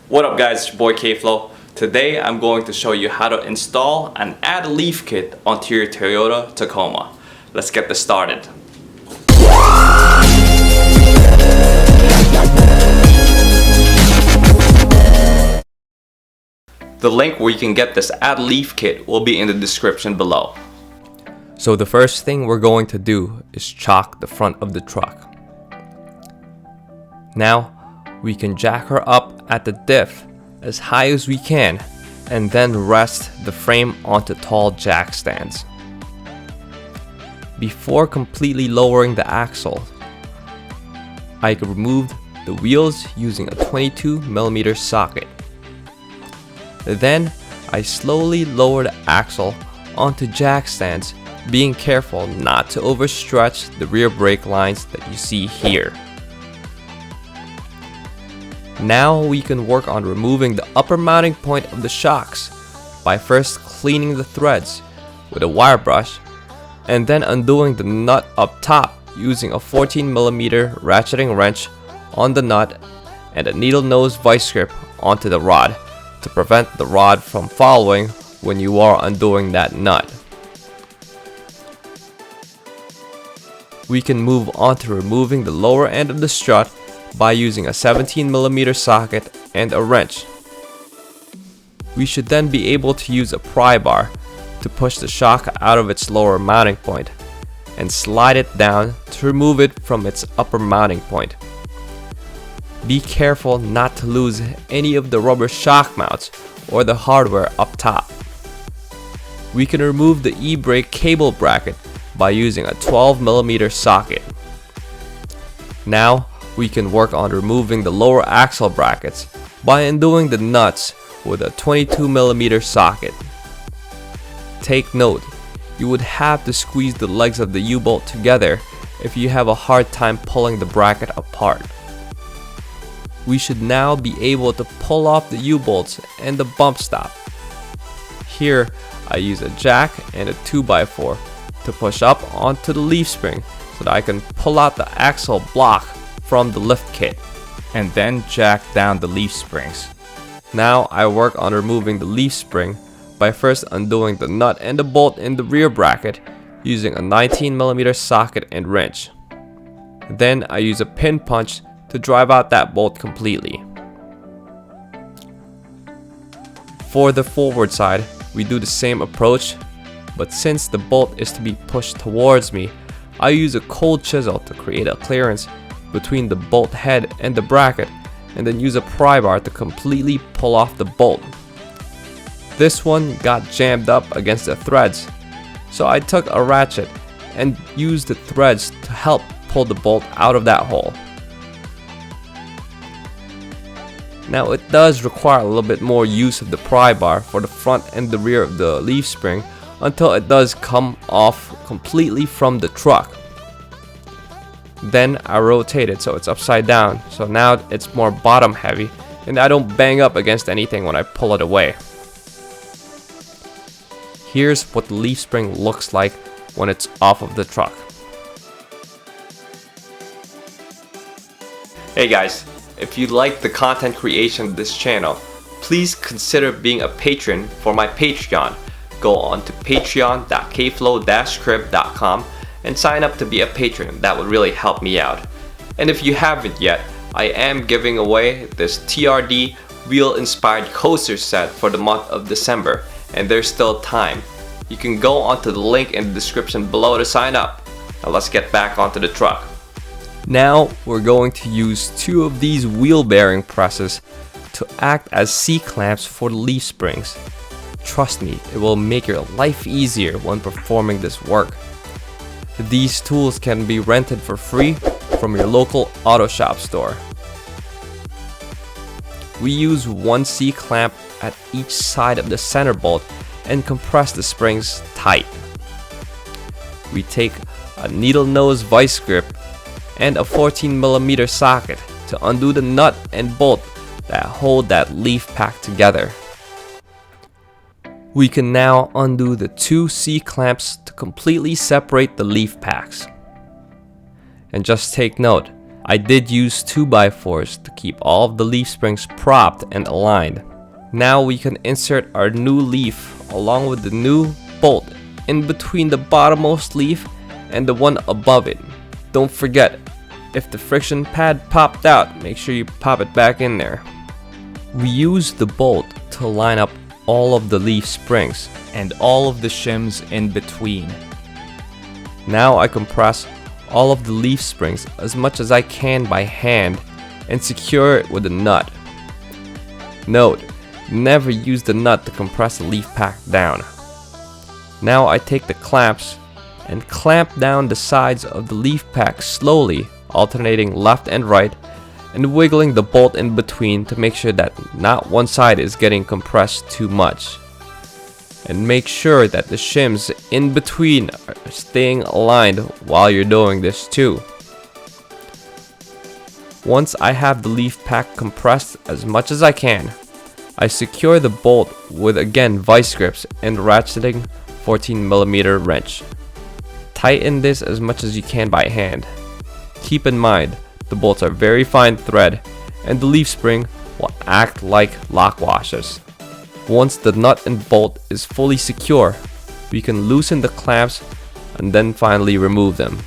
What up guys, it's your boy K-Flow. Today I'm going to show you how to install and add a leaf kit onto your Toyota Tacoma. Let's get this started. The link where you can get this add leaf kit will be in the description below. So the first thing we're going to do is chock the front of the truck. Now we can jack her up at the diff as high as we can and then rest the frame onto tall jack stands. Before completely lowering the axle, I removed the wheels using a 22mm socket. Then I slowly lowered the axle onto jack stands, being careful not to overstretch the rear brake lines that you see here. Now we can work on removing the upper mounting point of the shocks by first cleaning the threads with a wire brush and then undoing the nut up top using a 14mm ratcheting wrench on the nut and a needle nose vice grip onto the rod to prevent the rod from following when you are undoing that nut. We can move on to removing the lower end of the strut by using a 17mm socket and a wrench. We should then be able to use a pry bar to push the shock out of its lower mounting point and slide it down to remove it from its upper mounting point. Be careful not to lose any of the rubber shock mounts or the hardware up top. We can remove the e-brake cable bracket by using a 12mm socket. Now we can work on removing the lower axle brackets by undoing the nuts with a 22mm socket. Take note, you would have to squeeze the legs of the U-bolt together if you have a hard time pulling the bracket apart. We should now be able to pull off the U-bolts and the bump stop. Here I use a jack and a 2x4 to push up onto the leaf spring so that I can pull out the axle block from the lift kit and then jack down the leaf springs. Now I work on removing the leaf spring by first undoing the nut and the bolt in the rear bracket using a 19mm socket and wrench. Then I use a pin punch to drive out that bolt completely. For the forward side, we do the same approach, but since the bolt is to be pushed towards me, I use a cold chisel to create a clearance between the bolt head and the bracket and then use a pry bar to completely pull off the bolt. This one got jammed up against the threads, so I took a ratchet and used the threads to help pull the bolt out of that hole. Now it does require a little bit more use of the pry bar for the front and the rear of the leaf spring until it does come off completely from the truck. Then I rotate it so it's upside down, so now it's more bottom heavy and I don't bang up against anything when I pull it away. Here's what the leaf spring looks like when it's off of the truck. Hey guys, if you like the content creation of this channel, please consider being a patron for my Patreon. Go on to patreon.kflow-crib.com and sign up to be a patron. That would really help me out. And if you haven't yet, I am giving away this TRD wheel inspired coaster set for the month of December, and there's still time. You can go onto the link in the description below to sign up. Now let's get back onto the truck. Now we're going to use two of these wheel bearing presses to act as C-clamps for the leaf springs. Trust me, it will make your life easier when performing this work. These tools can be rented for free from your local auto shop store. We use one C-clamp at each side of the center bolt and compress the springs tight. We take a needle nose vice grip and a 14mm socket to undo the nut and bolt that hold that leaf pack together. We can now undo the two C-clamps to completely separate the leaf packs. And just take note, I did use 2x4s to keep all of the leaf springs propped and aligned. Now we can insert our new leaf along with the new bolt in between the bottommost leaf and the one above it. Don't forget, if the friction pad popped out, make sure you pop it back in there. We use the bolt to line up all of the leaf springs and all of the shims in between. Now I compress all of the leaf springs as much as I can by hand and secure it with a nut. Note, never use the nut to compress the leaf pack down. Now I take the clamps and clamp down the sides of the leaf pack slowly, alternating left and right, and wiggling the bolt in between to make sure that not one side is getting compressed too much. And make sure that the shims in between are staying aligned while you're doing this too. Once I have the leaf pack compressed as much as I can, I secure the bolt with again vice grips and ratcheting 14mm wrench. Tighten this as much as you can by hand. Keep in mind, the bolts are very fine thread and the leaf spring will act like lock washers. Once the nut and bolt is fully secure, we can loosen the clamps and then finally remove them.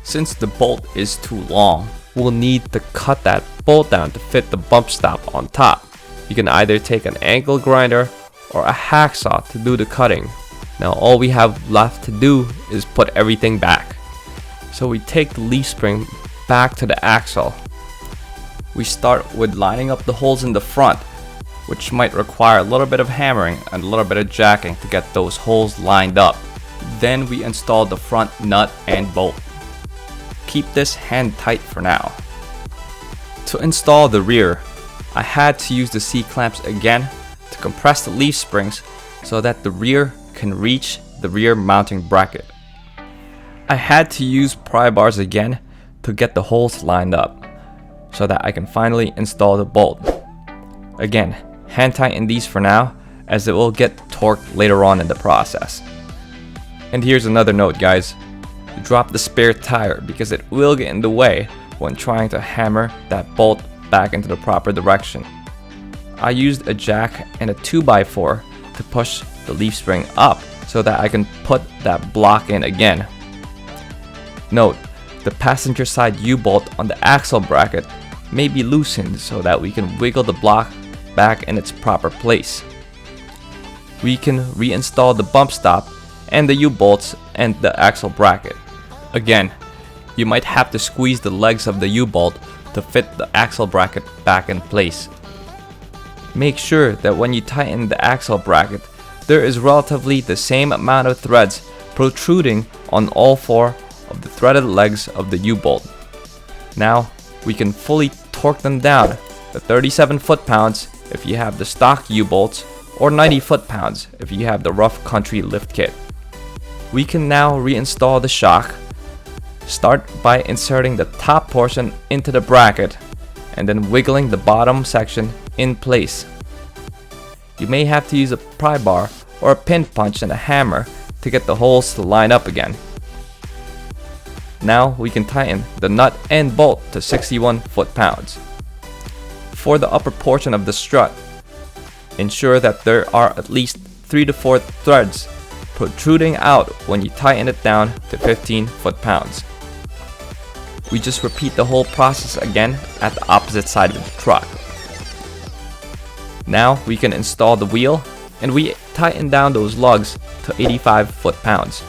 Since the bolt is too long, We'll need to cut that bolt down to fit the bump stop on top. You can either take an angle grinder or a hacksaw to do the cutting. Now all we have left to do is put everything back. So we take the leaf spring back to the axle. We start with lining up the holes in the front, which might require a little bit of hammering and a little bit of jacking to get those holes lined up. Then we install the front nut and bolt. Keep this hand tight for now. To install the rear, I had to use the C-clamps again to compress the leaf springs so that the rear can reach the rear mounting bracket. I had to use pry bars again to get the holes lined up so that I can finally install the bolt. Again, hand tighten these for now as it will get torqued later on in the process. And here's another note, guys. Drop the spare tire because it will get in the way when trying to hammer that bolt back into the proper direction. I used a jack and a 2x4 to push the leaf spring up so that I can put that block in again. Note, the passenger side U-bolt on the axle bracket may be loosened so that we can wiggle the block back in its proper place. We can reinstall the bump stop and the U-bolts and the axle bracket. Again, you might have to squeeze the legs of the U-bolt to fit the axle bracket back in place. Make sure that when you tighten the axle bracket, there is relatively the same amount of threads protruding on all four of the threaded legs of the U-bolt. Now, we can fully torque them down to 37 foot-pounds if you have the stock U-bolts or 90 foot-pounds if you have the rough country lift kit. We can now reinstall the shock. Start by inserting the top portion into the bracket and then wiggling the bottom section in place. You may have to use a pry bar or a pin punch and a hammer to get the holes to line up again. Now we can tighten the nut and bolt to 61 foot-pounds. For the upper portion of the strut, ensure that there are at least 3 to 4 threads protruding out when you tighten it down to 15 foot-pounds. We just repeat the whole process again at the opposite side of the truck. Now we can install the wheel and we tighten down those lugs to 85 foot-pounds.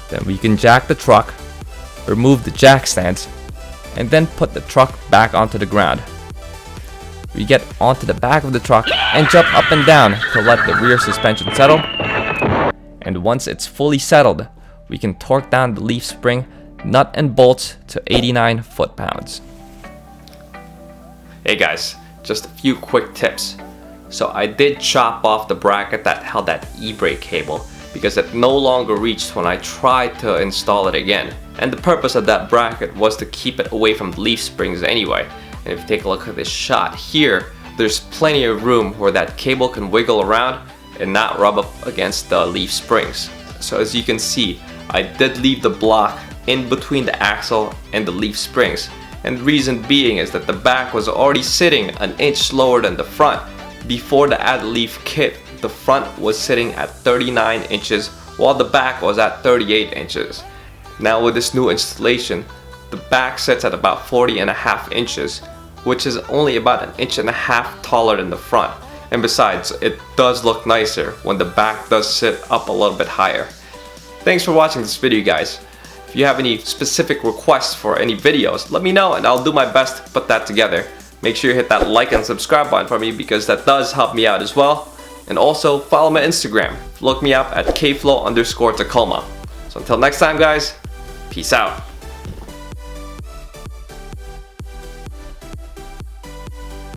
Then we can jack the truck, remove the jack stands, and then put the truck back onto the ground. We get onto the back of the truck and jump up and down to let the rear suspension settle. And once it's fully settled, we can torque down the leaf spring, nut and bolts to 89 foot-pounds. Hey guys, just a few quick tips. So I did chop off the bracket that held that e-brake cable because it no longer reached when I tried to install it again. And the purpose of that bracket was to keep it away from the leaf springs anyway. And if you take a look at this shot here, there's plenty of room where that cable can wiggle around and not rub up against the leaf springs. So as you can see, I did leave the block in between the axle and the leaf springs. And the reason being is that the back was already sitting an inch lower than the front. Before the add leaf kit, the front was sitting at 39 inches while the back was at 38 inches. Now with this new installation, the back sits at about 40.5 inches, which is only about an inch and a half taller than the front. And besides, it does look nicer when the back does sit up a little bit higher. Thanks for watching this video, guys. If you have any specific requests for any videos, let me know and I'll do my best to put that together. Make sure you hit that like and subscribe button for me because that does help me out as well. And also follow my Instagram. Look me up at kflow_Tacoma. So until next time, guys, peace out.